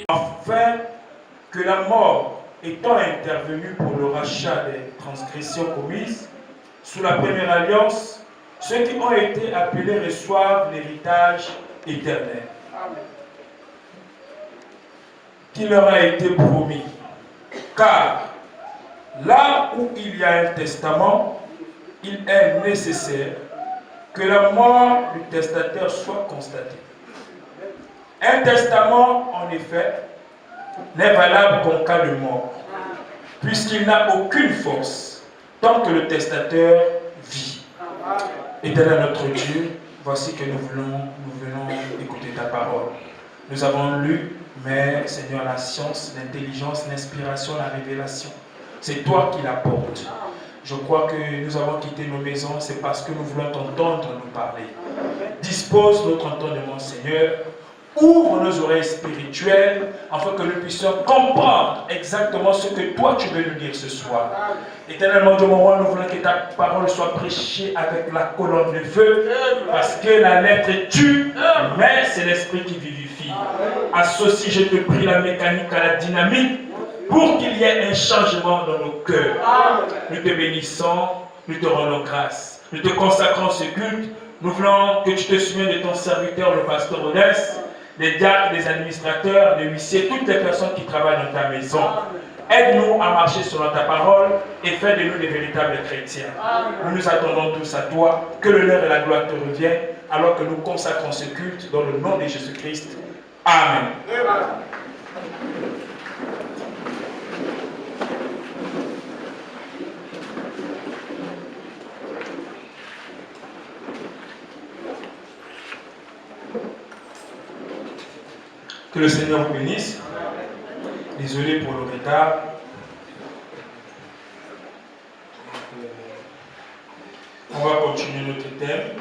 Afin que la mort étant intervenue pour le rachat des transgressions commises sous la première alliance, ceux qui ont été appelés reçoivent l'héritage éternel qui leur a été promis. Car là où il y a un testament, il est nécessaire que la mort du testateur soit constatée. Un testament, en effet, n'est valable qu'en cas de mort, puisqu'il n'a aucune force tant que le testateur vit. Éternel notre Dieu, voici que nous venons écouter ta parole. Nous avons lu, mais Seigneur, la science, l'intelligence, l'inspiration, la révélation, c'est toi qui l'apportes. Je crois que nous avons quitté nos maisons, c'est parce que nous voulons t'entendre nous parler. Dispose notre entendement, Seigneur. Ouvre nos oreilles spirituelles afin que nous puissions comprendre exactement ce que toi tu veux nous dire ce soir. Éternellement Dieu mon roi, nous voulons que ta parole soit prêchée avec la colonne de feu, parce que la lettre tue, mais c'est l'esprit qui vivifie. Associe, je te prie, la mécanique à la dynamique pour qu'il y ait un changement dans nos cœurs. Nous te bénissons, nous te rendons grâce. Nous te consacrons ce culte. Nous voulons que tu te souviennes de ton serviteur, le pasteur Odès, des diacres, des administrateurs, des huissiers, toutes les personnes qui travaillent dans ta maison. Aide-nous à marcher selon ta parole et fais de nous des véritables chrétiens. Nous nous attendons tous à toi. Que l'honneur et la gloire te reviennent alors que nous consacrons ce culte dans le nom de Jésus-Christ. Amen. Que le Seigneur vous bénisse. Désolé pour le retard. On va continuer notre thème.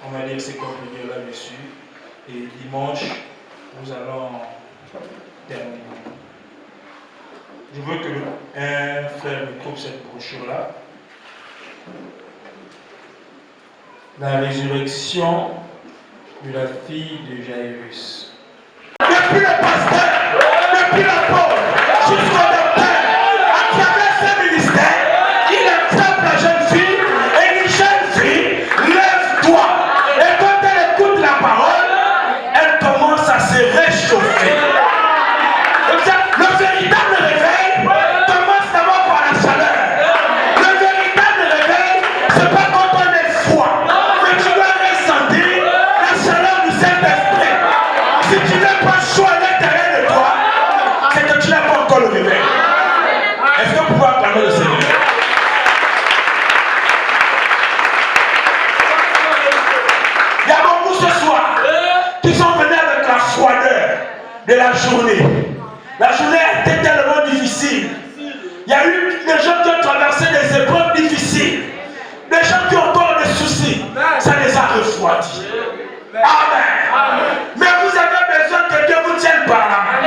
On va lire ce qu'on peut dire là-dessus. Et dimanche, nous allons terminer. Je veux que un frère me trouve cette brochure-là. La résurrection de la fille de Jairus. Depuis le pasteur, depuis l'apôtre, jusqu'au docteur, à travers ce ministère, il attrape la jeune fille et dit: jeune fille, lève-toi. Et quand elle écoute la parole, elle commence à se réchauffer. Le véritable réveil commence d'abord par la chaleur. Le véritable réveil, c'est pas quand on est froid, mais tu dois ressentir la chaleur du Saint-Esprit. Si tu n'es pas chaud à l'intérieur de toi, c'est que tu n'as pas encore le réveil. Est-ce que vous pouvez acclamer le Seigneur? Il y a beaucoup ce soir qui sont venus avec la froideur de la journée. La journée a été tellement difficile. Il y a eu des gens qui ont traversé des épreuves difficiles. Des gens qui ont encore des soucis. Ça les a refroidis. Amen. Mais vous avez besoin que Dieu vous tienne par la main.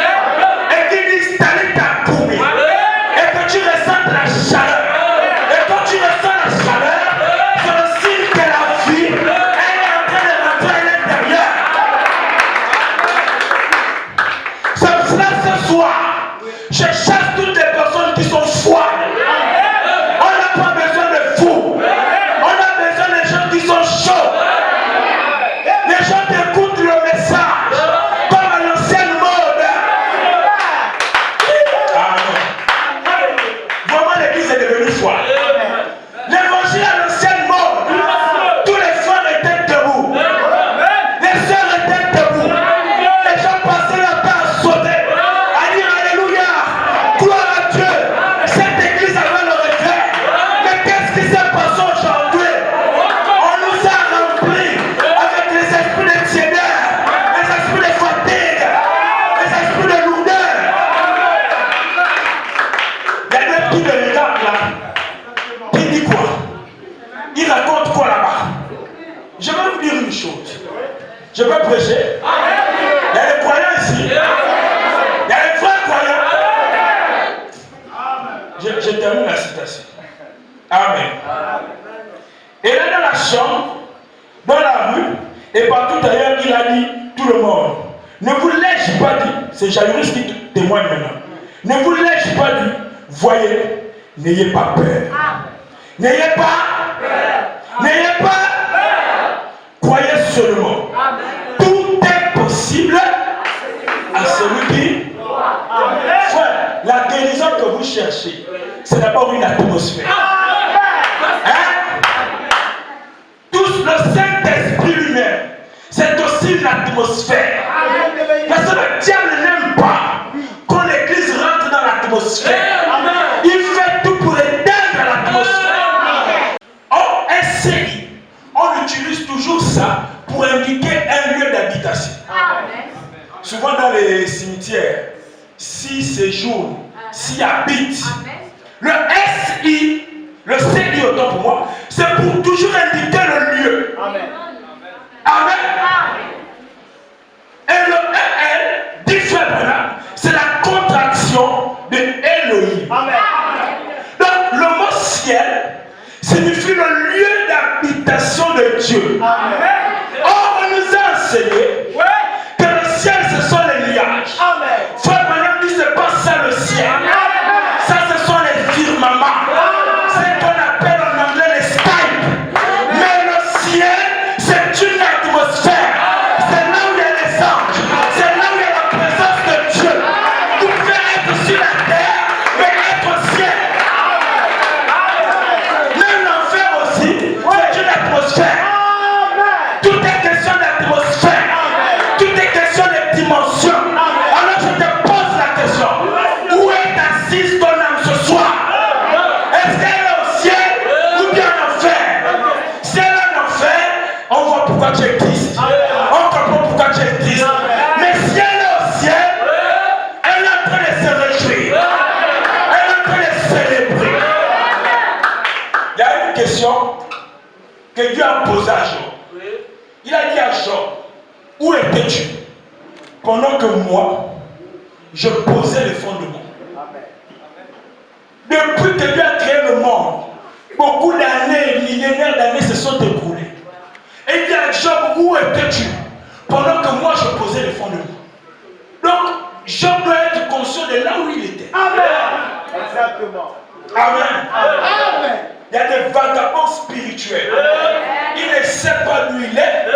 Et qu'il dise: Tali ta poumée. Et que tu ressentes la chaleur. Et quand tu ressens la chaleur, c'est le signe que la vie, elle est en train de rentrer à l'intérieur. C'est pour cela ce soir, je chasse toutes les personnes qui sont froides. On n'a pas besoin de fous. On a besoin des gens qui sont chauds. Les gens qui écoutent le message comme à l'ancienne mode. Vraiment, l'église est devenue froide. L'évangile à l'ancienne mode, tous les frères étaient debout. Les sœurs étaient debout. Les gens passaient leur temps à sauter, à dire Alléluia, gloire à Dieu. Cette église avait le regret. Mais qu'est-ce qui s'est passé aujourd'hui? On nous a remplis avec les esprits de tiédeur, les esprits de fatigue, les esprits de lourdeur. Il y a des qui me regardent là. Qui dit quoi? Il raconte quoi là-bas? Je vais vous dire une chose. Je vais prêcher. Il y a des croyants ici. Il y a des frères croyants. Je termine la citation. Amen. Et là dans la chambre, Et partout ailleurs, il a dit tout le monde. Ne vous l'ai-je pas dit, c'est Jairus qui témoigne maintenant. Ne vous l'ai-je pas dit, voyez, n'ayez pas peur. N'ayez pas peur. N'ayez pas peur. Croyez seulement. Tout est possible à celui qui. Frère, la guérison que vous cherchez, c'est d'abord une atmosphère. Hein? Tous, le Saint-Esprit lui-même, c'est aussi une atmosphère. Parce que le diable n'aime pas quand l'église rentre dans l'atmosphère. Il fait tout pour éteindre l'atmosphère. En SCI, on utilise toujours ça pour indiquer un lieu d'habitation. Souvent dans les cimetières, s'ils séjournent, s'ils habitent, le SI, le CI autant pour moi, c'est pour toujours indiquer le lieu. Amen. Et le EL, dit Frère Branham, c'est la contraction de Elohim. Donc le mot ciel signifie le lieu d'habitation de Dieu. Or, on nous a enseigné que le ciel, ce sont les nuages. Frère Branham dit, c'est pas ça le ciel. Ça, ce sont les firmaments. C'est qu'on appelle en anglais les Skype. Mais le ciel, c'est une atmosphère. C'est là où il y a les anges. C'est là où il y a la présence de Dieu. Vous pouvez être sur la terre, mais être au ciel. Même l'enfer aussi, c'est une atmosphère. Tout est question d'atmosphère. Tout est question de dimension. Alors je te pose la question. Où est assise ton âme ce soir? Est-ce qu'elle est au ciel ou bien en enfer? Si elle est en enfer, on voit pourquoi tu es triste. On comprend pourquoi tu es triste. Mais si elle est au ciel, elle est en train de se réjouir. Elle est en train de célébrer. Il y a une question que Dieu a posée à Job. Il a dit à Job, où étais-tu pendant que moi, je posais les fondements? Depuis que Dieu a créé le monde, beaucoup d'années, millénaires d'années se sont écoulées. Et il dit à Job, où étais-tu pendant que moi je posais les fondements? Donc, Job doit être conscient de là où il était. Amen. Exactement. Amen. Amen. Il y a des vagabonds spirituels. Il ne sait pas d'où il est.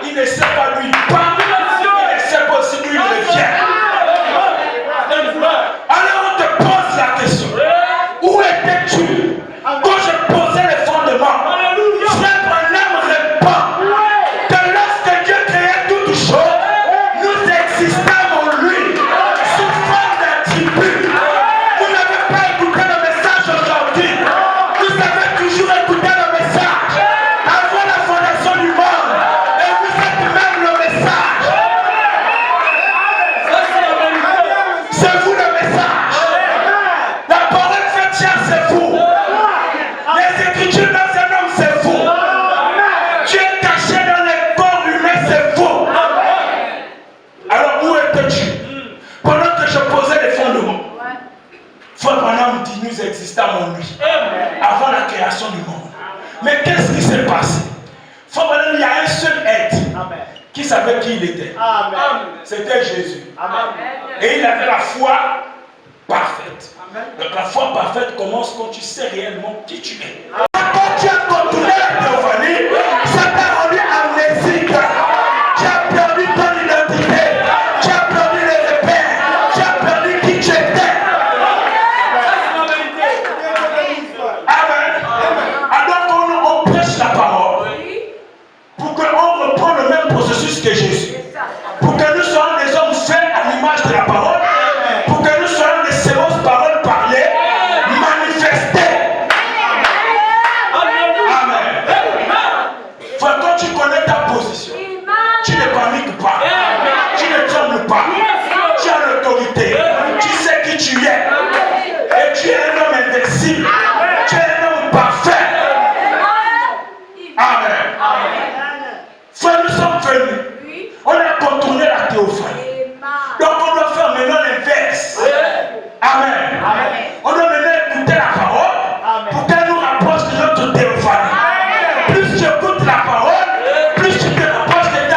Il ne sait pas d'où il part. Il ne sait pas aussi d'où il revient. Alors on te pose la question. Où étais-tu quand je posais les fondements? Frère Branham répond que lorsque Dieu créait toutes choses, nous existons en lui sous forme d'attributs. Vous n'avez pas écouté le message aujourd'hui. Vous avez toujours écouté le message avant la fondation du monde. Et vous êtes même le message. C'est vous le message. La parole faite chair, c'est vous. Les écritures dans un homme, c'est vous. Tu es caché dans les corps humains, c'est vous. Alors où étais-tu pendant que je posais les fondements? Frère Branham dit, nous existons en lui avant la création du monde. Mais qu'est-ce qui s'est passé? Frère Branham, il y a un seul être qui savait qui il était. C'était Jésus. Et il avait la foi parfaite. Donc la foi parfaite commence quand tu sais réellement qui tu es. Quand tu as contourné la théophanie, ça t'a rendu amnésique. Tu as perdu ton identité. Tu as perdu les repères. Tu as perdu qui tu étais. Amen. Alors on prêche la parole pour qu'on reprenne le même processus que Jésus. Pour que nous soyons des hommes faits à l'image de la parole. Pour que nous soyons des séances paroles parlées, manifestées. Amen. Frère, quand tu connais ta position, tu ne paniques pas. Tu ne trembles pas. Tu as l'autorité. Tu sais qui tu es. Et tu es un homme invincible. Tu es un homme parfait. Amen. Frère, nous sommes venus. On a contourné la théophanie. Donc on doit faire maintenant l'inverse. Amen. On doit maintenant écouter la parole pour qu'elle nous rapproche de notre théophanie. Plus tu écoutes la parole, plus tu te rapproches de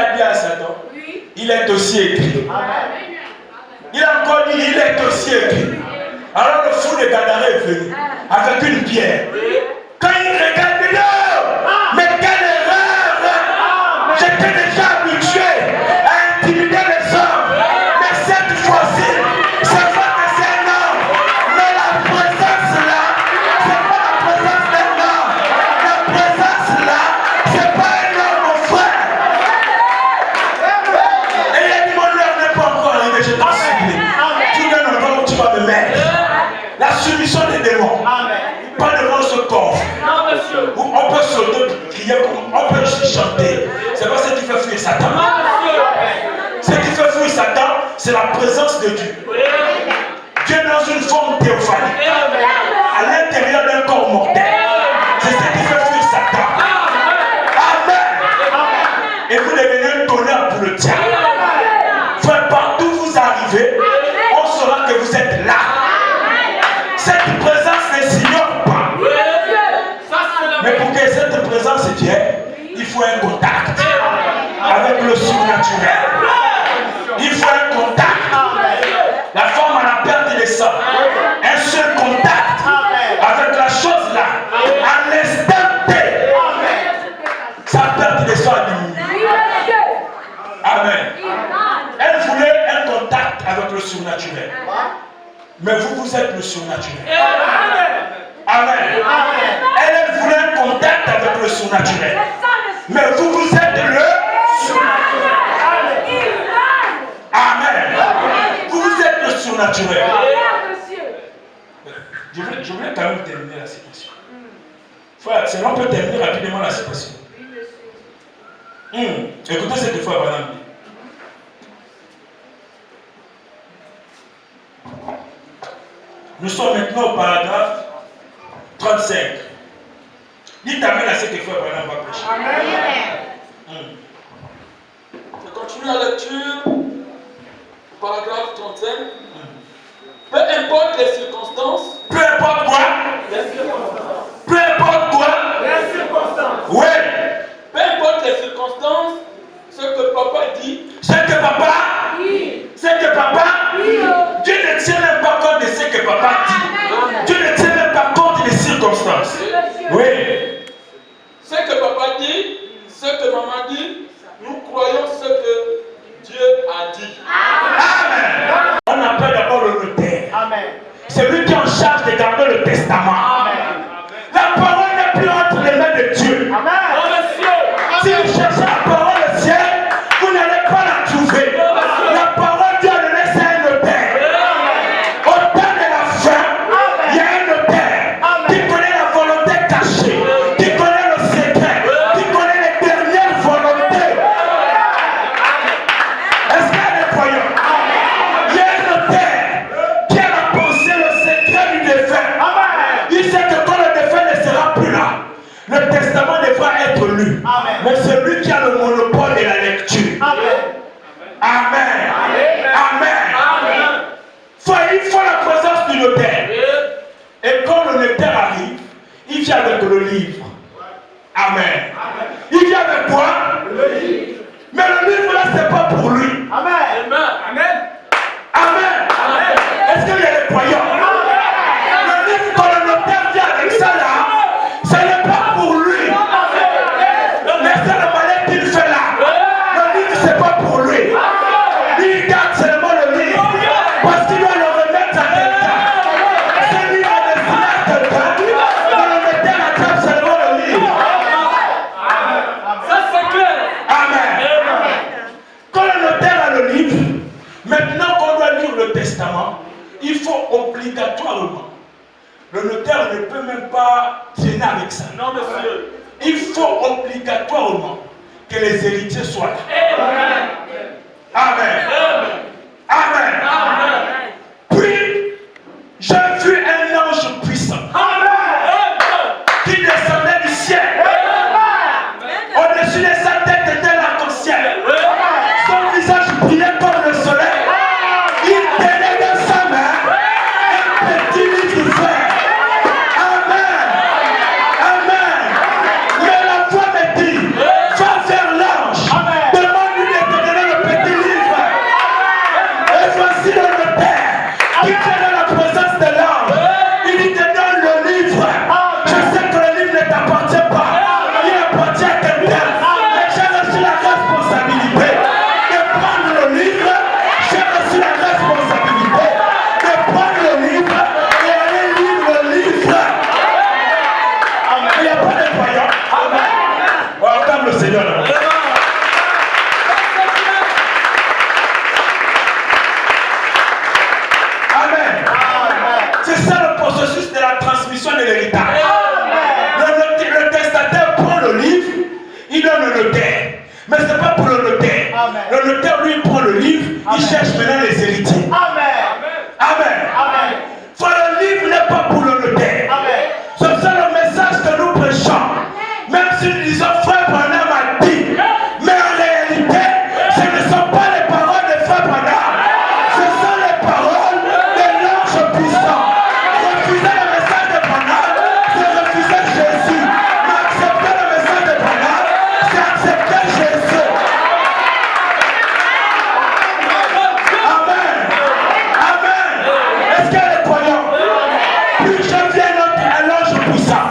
a dit à Satan, il est aussi écrit. Il a encore dit, il est aussi écrit. Alors le fou de Gadara est venu avec une pierre. Quand il regarde, il dit, oh, mais quelle erreur! J'étais déjà habitué à intimider les hommes. Mais cette fois-ci, c'est vrai que c'est un homme. Mais la présence là, c'est pas la présence d'un homme. La présence là, c'est pas un homme, mon frère. Et il a dit, mon heure n'est pas encore arrivée, je t'en supplie. Tu viens dans l'endroit où tu vas me mettre. La soumission des démons. Pas devant ce corps. Où on peut sauter, crier, on peut chanter. C'est pas ce qui fait fuir Satan. Ce qui fait fuir Satan, c'est la présence de Dieu. Dieu est dans une forme théophanique. À l'intérieur d'un corps mortel. C'est ce qui fait fuir Satan. Amen. Et vous devenez un tonnerre pour le diable. Frère, partout où vous arrivez, on saura que vous êtes là. Cette présence ne s'ignore pas. Mais pour que cette présence vienne, il faut un contact avec le surnaturel. Il faut un contact. La femme à la perte des sangs. Un seul contact avec la chose là. À l'instant T, sa perte des sangs a diminué. Amen. Elle voulait un contact avec le surnaturel. Mais vous, vous êtes le surnaturel. Amen. Elle voulait un contact avec le surnaturel. Mais vous, vous êtes le surnaturel. Amen. Vous, vous êtes le surnaturel. Je voulais quand même terminer la situation. Frère, sinon on peut terminer rapidement la situation. Écoutez cette fois, madame. Nous sommes maintenant au paragraphe 35. Dites amen à ce que frère Branham va prêcher. Amen. Je continue la lecture. Paragraphe 35. Peu importe les circonstances. Peu importe quoi? Les circonstances. Peu importe quoi? Les circonstances. Oui. Peu importe les circonstances, ce que papa dit. Ce que papa dit. Ce que papa dit. Dieu ne tient même pas compte de ce que papa dit. Dieu ne tient même pas compte des circonstances. Oui. Ce que papa dit, ce que maman dit, nous croyons ce que Dieu a dit. Amen. On appelle d'abord le notaire. Amen. C'est lui qui est en charge de garder le testament. Amen. La parole n'est plus entre les mains de Dieu. Amen. Si vous cherchez la parole du ciel, vous n'allez pas la trouver. La parole Dieu le laisse à un notaire. Au temps de la fin, il y a un notaire qui connaît la volonté cachée, qui connaît le secret, qui connaît les dernières volontés. Est-ce qu'il y a des croyants? Il y a un notaire qui a la pensée, le secret du défunt. Il sait que quand le défunt ne sera plus là, le testament devra être lu. Mais c'est lui qui a le monopole de la lecture. Amen. Amen. Il faut la présence du notaire. Et quand le notaire arrive, il vient avec le livre. Amen. Il vient avec quoi? Le livre. Mais le livre là, c'est pas pour lui. Amen. Amen. Est-ce qu'il y a des croyants? Le livre, quand le notaire vient avec ça là, ce n'est pas pour lui. Mais c'est le malin qu'il fait là. Le livre, c'est pas pour lui. Il garde seulement le livre. Parce qu'il doit le remettre à quelqu'un. Ce livre est destiné à quelqu'un. Mais le notaire attrape seulement le livre. Ça c'est clair. Amen. Quand le notaire a le livre, maintenant qu'on doit lire le testament, il faut obligatoirement. Le notaire ne peut même pas traîner avec ça. Non, monsieur. Il faut obligatoirement que les héritiers soient là. Amen. Amen. Puis, j'ai vu un ange puissant qui descendait du ciel. Au-dessus de sa tête était l'arc-en-ciel. Son visage brillait comme le soleil. Il tenait dans sa main un petit livre vert. Amen. Amen. Mais la voix me dit, va vers l'ange. Le notaire, lui, prend le livre, il cherche maintenant les héritiers. Amen. Faut le livre n'est pas pour le notaire. C'est ça le message que nous prêchons. Même si nous disons frère Branham a dit, mais en réalité, ce ne sont pas les paroles de frère Branham. Ce sont les paroles de l'ange puissant. Refuser le message de Branham, c'est refuser Jésus. Mais accepter le message de Branham, c'est accepter Jésus. Amen. Est-ce qu'il y a des croyants? Puis je viens à l'ange puissant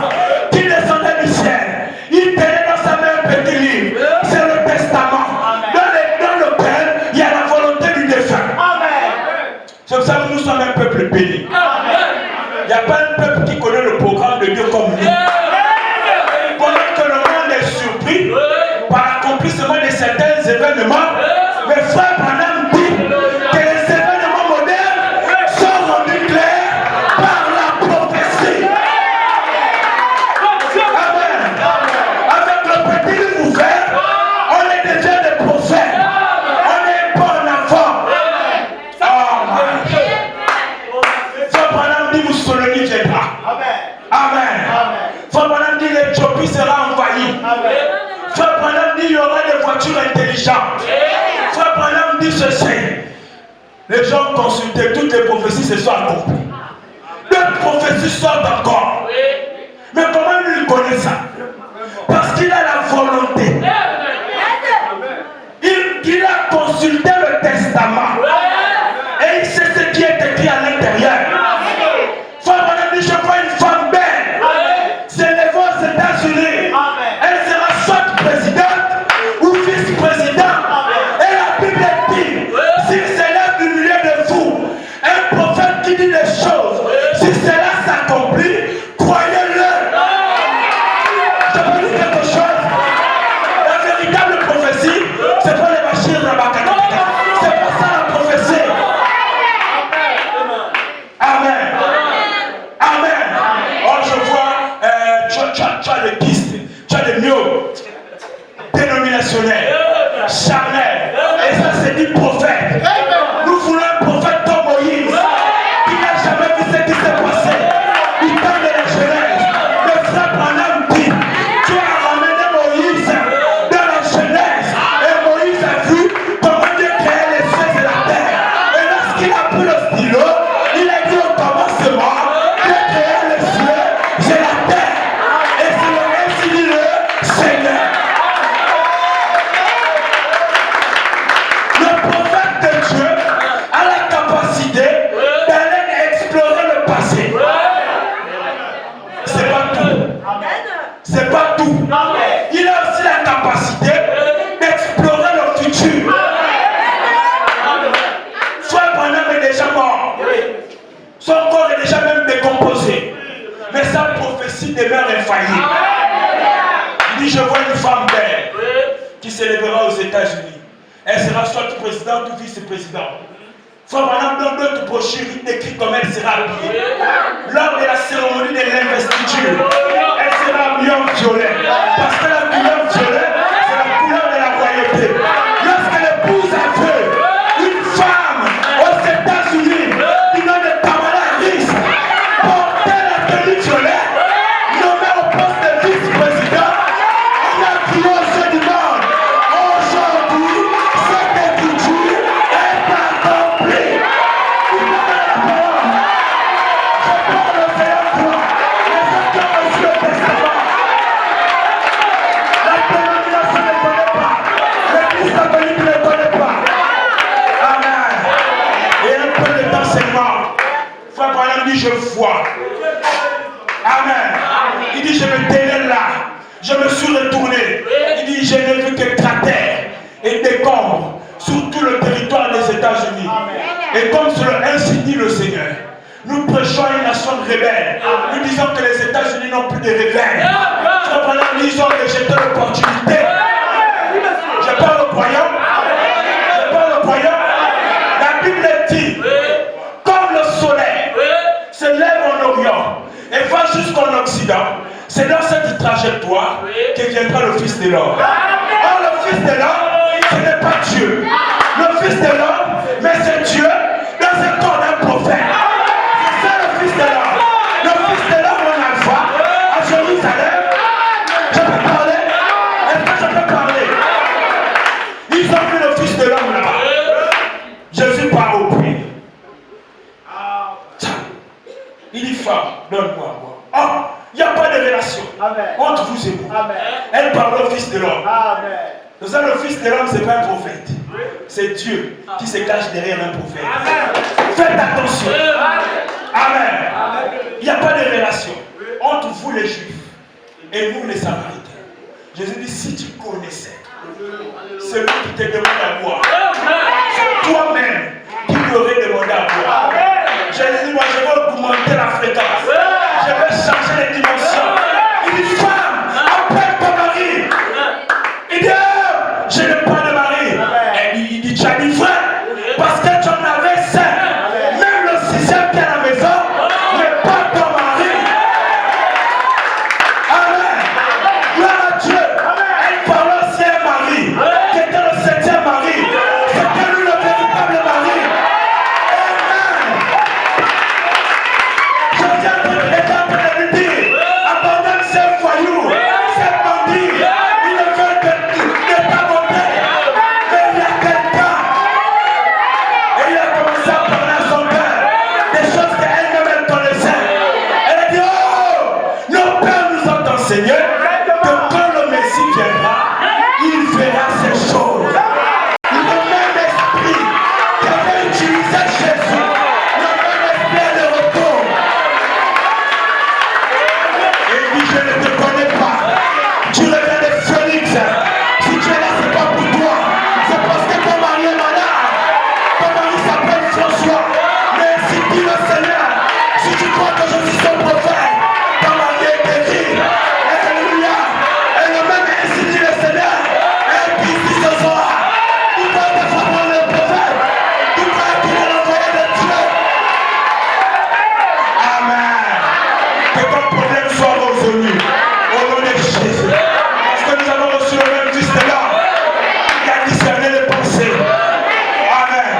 qui descendait du ciel. Il tenait dans sa main un petit livre. C'est le testament dans lequel il y a la volonté du défunt. C'est pour ça que nous sommes un peuple béni. Il n'y a pas un peuple qui connaît le programme de Dieu comme nous. Pendant que le monde est surpris par l'accomplissement de certains événements, mais frère Branham dit que les événements modernes sont rendus clairs par la prophétie. Amen. Avec le petit livre ouvert, on est déjà des prophètes. On est pas en avant. Frère Branham dit Mussolini viendra. Amen. Frère Branham dit l'Éthiopie sera envahie. Frère Branham dit il y aura des voitures intelligentes. Frère Branham dit ceci. Les gens ont consulté, toutes les prophéties se sont accomplies. D'autres prophéties sortent encore. Mais comment lui connaît ça? Parce qu'il a la volonté. Il a consulté le testament. Et il sait ce qui est écrit à l'intérieur. Frère Branham dit, je vois une femme belle s'élever aux États-Unis. Elle sera soit présidente ou vice-présidente. Et la Bible dit, s'il s'élève du milieu de vous, un prophète qui dit des choses, si cela s'accomplit, croyez-le. Je peux dire quelque chose. La véritable prophétie, c'est pas les machines Rabakata. C'est pas ça la prophétie. Amen. Oh, je vois, tu as les pistes, tu as les miots dénominationnels, charnels. Et ça, c'est du prophète. Nous voulons un prophète comme Moïse, qui n'a jamais vu ce qui s'est passé. Il parle de la jeunesse. Le frère Branham dit, tu as ramené Moïse dans la jeunesse. Et Moïse a vu comment Dieu créait les cieux et la terre. Et lorsqu'il a pris le stylo, il a dit au commencement, Dieu créait les cieux et la terre. Et c'est ainsi dit le Seigneur. Le prophète de Dieu a la capacité d'aller explorer le passé. C'est pas tout. C'est pas tout. Il a aussi la capacité d'explorer le futur. Frère Branham est déjà mort. Son corps est déjà même décomposé. Mais sa prophétie demeure infaillible. Il dit, je vois une femme belle qui s'élèvera aux États-Unis. Elle sera soit présidente ou vice-présidente. Frère Branham, dans d'autres brochures, il décrit comment elle sera habillée. Lors de la cérémonie de l'investiture, elle sera habillée en violet. Parce que la couleur violet, c'est la couleur de la royauté. Lorsque l'épouse a vu une femme aux États-Unis du nom de Kamala Harris porter la tenue violet, nommée au poste de vice-président, on a crié aux yeux du monde. Aujourd'hui, cette écriture est accomplie. Il me donne la parole. Je parle au Seigneur toi. Les gens qui ont reçu le testament. La dénomination ne connaît pas. L'église catholique ne connaît pas. Amen. Et un peu d'enseignement. Frère Branham dit, je vois. Amen. Il dit, je me tenais là. Je me suis retourné. Il dit, je n'ai vu que cratères et décombres sur tout le territoire des États-Unis. Et comme ainsi dit le Seigneur, nous prêchons à une nation rebelle. Nous disons que les États-Unis n'ont plus de rebelles. Frère Branham dit, ils ont rejeté l'opportunité. Je parle aux croyants. Je parle aux croyants. La Bible dit, comme le soleil se lève en Orient et va jusqu'en Occident, c'est dans cette trajectoire que viendra le Fils de l'homme. Or, le Fils de l'homme ce n'est pas Dieu. Le Fils de l'homme, mais c'est Dieu dans un corps d'un prophète. C'est ça le Fils de l'homme. Le Fils de l'homme en alpha, à Jérusalem. Je peux parler? Est-ce que je peux parler? Ils ont vu le Fils de l'homme là-bas. Jésus part au puits. Il dit, femme, donne-moi à boire. Oh, il n'y a pas de relation entre vous et moi. Elle parle au Fils de l'homme. Pour ça, le Fils de l'homme, ce n'est pas un prophète. C'est Dieu qui se cache derrière un prophète. Faites attention. Amen. Il n'y a pas de relation entre vous les Juifs et nous les Samaritains. Jésus dit, si tu connaissais celui qui te demande à boire, c'est toi-même qui lui aurais demandé à boire. Jésus dit, moi je vais augmenter la fréquence. Je vais changer les dimensions. Il dit, femme, appelle ton mari. Il dit, oh, je n'ai pas de mari. Il dit, tu as dit vrai, parce que tu en avais 5. Même le 6e qui est à la maison n'est pas ton mari. Amen. Gloire à Dieu. Elle parlait aussi à un mari, qui était le 7e mari. C'était lui le véritable mari. Amen. Je viens de lui dire, abandonne ces voyous, ces bandits. Ils ne veulent que t'abandonner. Mais il y a quelqu'un. Et il a commencé à parler à son père des choses qu'elle-même connaissait. Elle a dit, oh, nos pères nous ont enseigné que quand le Messie viendra, il verra ces choses. Le même esprit qui avait utilisé Jésus, le même esprit de retour. Et il dit, je ne te connais pas. Tu reviens de Phoenix. Si tu es là, c'est pas pour toi. C'est parce que ton mari est malade. Ton mari s'appelle François. Mais si dit le Seigneur, si tu crois que je suis son prophète, ton mari est guéri. Alléluia. Et le même ainsi dit le Seigneur. Et puis ici ce soir, tu dois te faire prendre le prophète. Tu crois qu'il est l'envoyé de Dieu. Amen. Que ton problème soit résolu au nom de Jésus. Parce que nous avons reçu le même Fils de l'homme qui a discerné les pensées. Amen.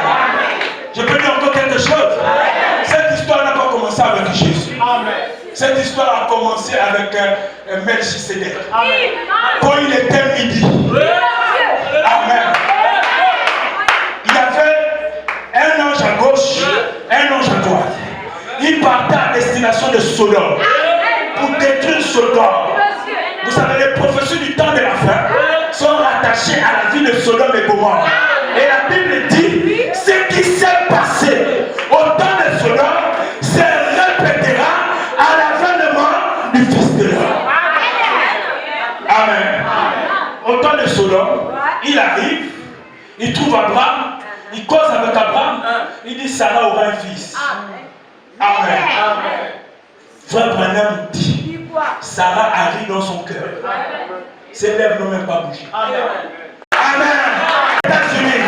Je peux dire encore quelque chose. Cette histoire n'a pas commencé avec Jésus. Cette histoire a commencé avec Melchisedec. Quand il était midi. Amen. Il y avait un ange à gauche, un ange à droite. Il partait à destination de Sodome pour détruire Sodome. Vous savez, les prophéties du temps de la fin sont rattachées à la vie de Sodome et Gomorrhe. Et la Bible dit, ce qui s'est passé au temps de Sodome se répétera à l'avènement du Fils de l'homme. Amen. Au temps de Sodome, il arrive, il trouve Abraham, il cause avec Abraham, il dit Sarah aura un fils. Amen. Frère Branham dit, Sarah arrive dans son cœur. Ses lèvres n'ont même pas bougé. Amen. États-Unis.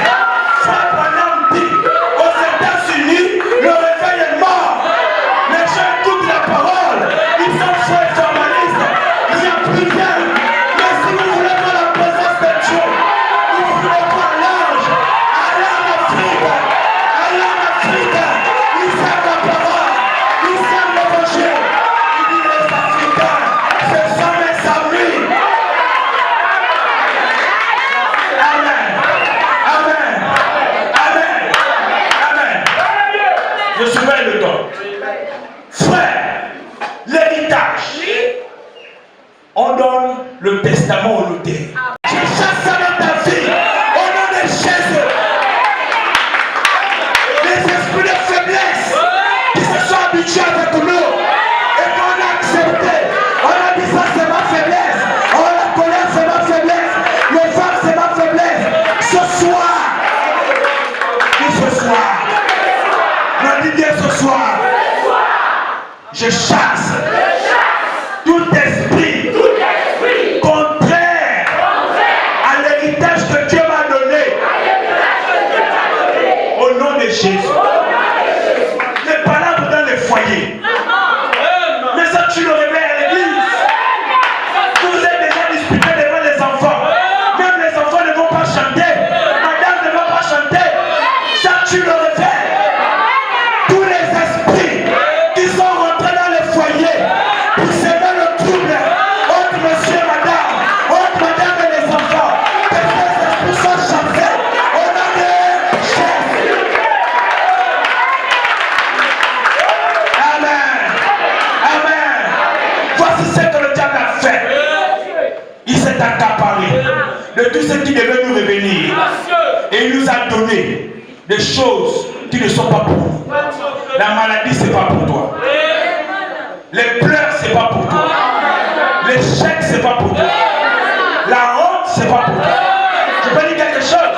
Frère Branham dit, aux États-Unis, le réveil est mort. Les gens écoutent la parole. Ils sont frais formalistes. Il n'y a plus rien. Mais si vous voulez voir la présence de Dieu, vous voulez voir l'ange, allez en Afrique. Allez en Afrique. Ils savent la parole. Ils savent l'évangile. Il dit les Africains, ce sont mes amis. Amen. Amen. Amen. Amen. Je surveille le temps. Frère, l'héritage. On donne le testament au notaire. Je chasse ça dans ta vie. Au nom de Jésus. Les esprits de faiblesse qui se sont habitués avec nous et qu'on a accepté. On a dit ça c'est ma faiblesse. Oh la colère c'est ma faiblesse. Le phare c'est ma faiblesse. Ce soir. Dis ce soir. On dit bien ce soir. Je chasse tout esprit contraire à l'héritage que Dieu m'a donné. Au nom de Jésus. Les palabres dans les foyers. Mais ça tu le réveilles à l'église. Vous êtes déjà disputé devant les enfants. Même les enfants ne vont pas chanter. ce qui devait nous revenir. Et il nous a donné des choses qui ne sont pas pour nous. La maladie, ce n'est pas pour toi. Les pleurs, ce n'est pas pour toi. L'échec, ce n'est pas pour toi. La honte, ce n'est pas pour toi. Je peux dire quelque chose.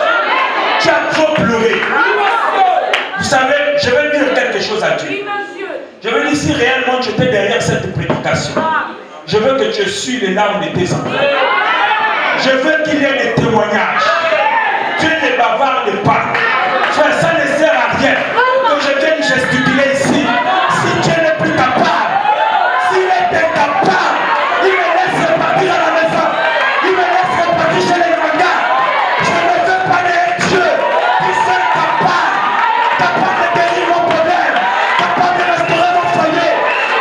Tu as trop pleuré. Vous savez, je vais dire quelque chose à Dieu. Je veux dire, si réellement tu étais derrière cette prédication, je veux que tu essuies les larmes de tes enfants. Je veux qu'il y ait des témoignages. Dieu ne bavarde pas. Frère, ça ne sert à rien que je vienne gesticuler ici. Si Dieu n'est plus capable, s'il était capable, il me laisse repartir à la maison. Il me laisse repartir chez les mangas. Je ne veux pas les Dieu qui sont capables de guérir mon problème, capable de restaurer mon foyer,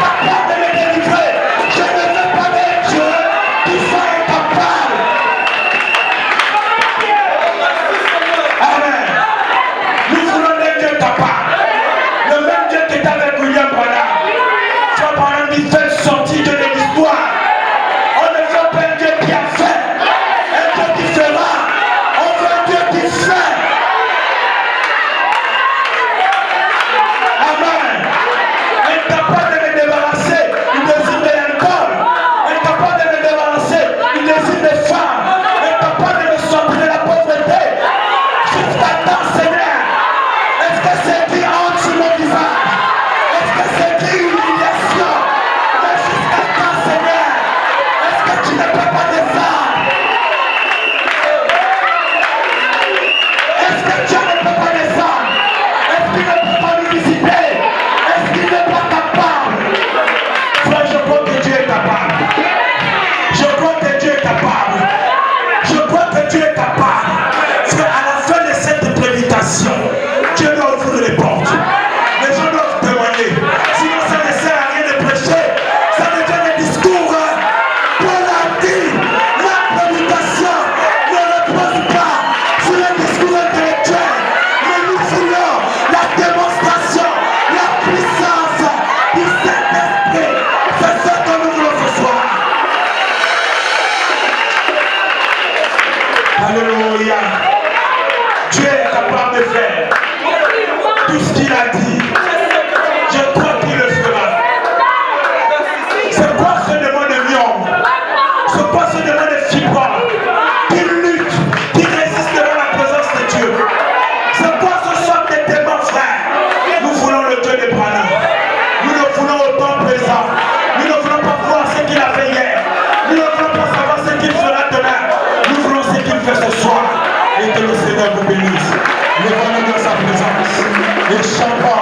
capable de me délivrer. Je ne veux pas les Dieu qui sont incapables. Amen. Nous voulons des dieux capables. Le même Dieu qui est avec William Branham. Soit par exemple, il fait sortir de l'histoire. On ne veut pas un Dieu qui a fait, un Dieu qui fera. On veut un Dieu qui fait. Amen. Incapable de me débarrasser du désir de l'alcool. Incapable de me débarrasser du désir des femmes. Incapable de me sortir de la pauvreté. Jusqu'à temps, Seigneur. Est-ce que c'est qui entre sur mon visage? Est-ce que c'est qui humiliation? Mais jusqu'à temps, Seigneur. Est-ce que tu ne peux pas descendre? Est-ce que Dieu ne peut pas descendre? Est-ce qu'il ne peut pas nous visiter? Est-ce qu'il n'est pas capable? Frère, je crois que Dieu est capable. Je crois que Dieu est capable. Je crois que Dieu est capable. Frère, à la fin de cette prédication, Dieu doit ouvrir les portes. Les gens doivent témoigner. Sinon, ça ne sert à rien de prêcher. Ça devient des discours. Paul a dit, la prédication ne repose pas sur les discours intellectuels. Mais nous voulons la démonstration, la puissance du Saint-Esprit. C'est ce que nous voulons ce soir. Alléluia. Dieu est capable de faire tout ce qu'il a dit. Je crois qu'il le fera. C'est quoi ce demande de Lyon? C'est quoi ce demande de Fibra? Qui lutte, qui résiste devant la présence de Dieu. C'est quoi ce soir des démons, frère? Nous voulons le Dieu de Branham. Nous le voulons au temps présent. Nous ne voulons pas voir ce qu'il a fait hier. Nous ne voulons pas savoir ce qu'il fera demain. Nous voulons ce qu'il fait ce soir. Et que le Seigneur vous bénisse. Levons-nous dans sa présence. Et chantons.